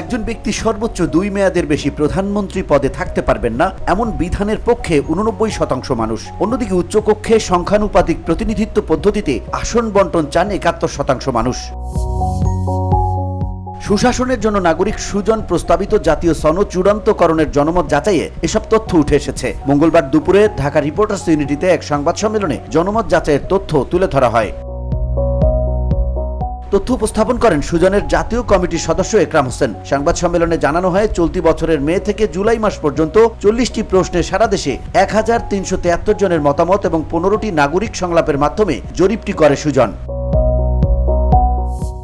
একজন ব্যক্তি সর্বোচ্চ 2 মেয়াদের বেশি প্রধানমন্ত্রী পদে থাকতে পারবেন না এমন বিধানের পক্ষে 89% মানুষ। অন্যদিকে উচ্চকক্ষে সংখ্যানুপাতিক প্রতিনিধিত্ব পদ্ধতিতে আসন বন্টন চান 71% মানুষ। সুশাসনের জন্য নাগরিক সুজন প্রস্তাবিত জাতীয় সনদ চূড়ান্তকরণের জনমত যাচাইয়ে এসব তথ্য উঠে এসেছে। মঙ্গলবার দুপুরে ঢাকা রিপোর্টার্স ইউনিটিতে এক সংবাদ সম্মেলনে জনমত যাচাইয়ের তথ্য তুলে ধরা হয়। তথ্য উপস্থাপন করেন সুজনের জাতীয় কমিটির সদস্য একরাম হোসেন। সংবাদ সম্মেলনে জানানো হয়, চলতি বছরের মে থেকে জুলাই মাস পর্যন্ত 40টি প্রশ্নে সারা দেশে 1373 জনের মতামত এবং 15টি নাগরিক সংলাপের মাধ্যমে জরিপটি করে সুজন।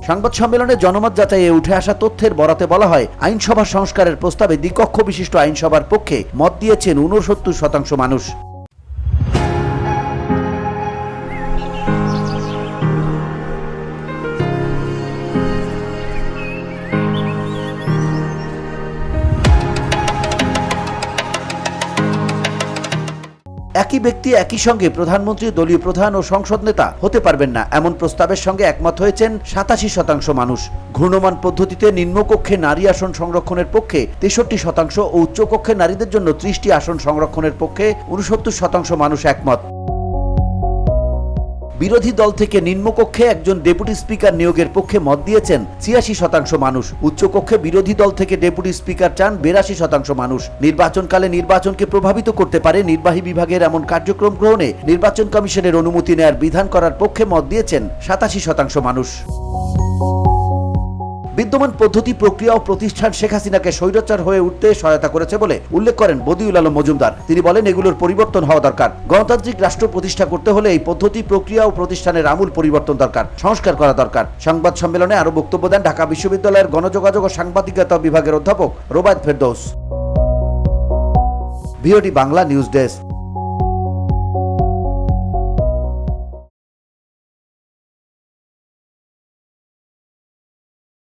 সংবাদ সম্মেলনে জনমত যাচাইয়ে উঠে আসা তথ্যের বরাতে বলা হয়, আইনসভা সংস্কারের প্রস্তাবে দ্বিকক্ষ বিশিষ্ট আইনসভার পক্ষে মত দিয়েছেন 69% মানুষ। একই ব্যক্তি একই সঙ্গে প্রধানমন্ত্রী, দলীয় প্রধান ও সংসদ নেতা হতে পারবেন না এমন প্রস্তাবের সঙ্গে একমত হয়েছেন 87% মানুষ। ঘূর্ণমান পদ্ধতিতে নিম্নকক্ষে নারী আসন সংরক্ষণের পক্ষে 63% ও উচ্চকক্ষে নারীদের জন্য 30টি আসন সংরক্ষণের পক্ষে 69% মানুষ একমত। বিরোধী দল থেকে নিম্নকক্ষে একজন ডেপুটি স্পিকার নিয়োগের পক্ষে মত দিয়েছেন 86% মানুষ। উচ্চকক্ষে বিরোধী দল থেকে ডেপুটি স্পিকার চান 82% মানুষ। নির্বাচনকালে নির্বাচনকে প্রভাবিত করতে পারে নির্বাহী বিভাগের এমন কার্যক্রম গ্রহণে নির্বাচন কমিশনের অনুমতি নেয়ার বিধান করার পক্ষে মত দিয়েছেন 87% মানুষ। বিদ্যমান পদ্ধতি, প্রক্রিয়া ও প্রতিষ্ঠান শেখ হাসিনাকে স্বৈরাচার হয়ে উঠতে সহায়তা করেছে বলে উল্লেখ করেন বদিউল আলম মজুমদার। তিনি বলেন, এগুলোর পরিবর্তন হওয়া দরকার। গণতান্ত্রিক রাষ্ট্র প্রতিষ্ঠা করতে হলে এই পদ্ধতি, প্রক্রিয়া ও প্রতিষ্ঠানের আমূল পরিবর্তন দরকার, সংস্কার করা দরকার। সংবাদ সম্মেলনে আরো বক্তব্য দেন ঢাকা বিশ্ববিদ্যালয়ের গণযোগাযোগ ও সাংবাদিকতা বিভাগের অধ্যাপক Robaiyat Ferdous. VOD Bangla news desk.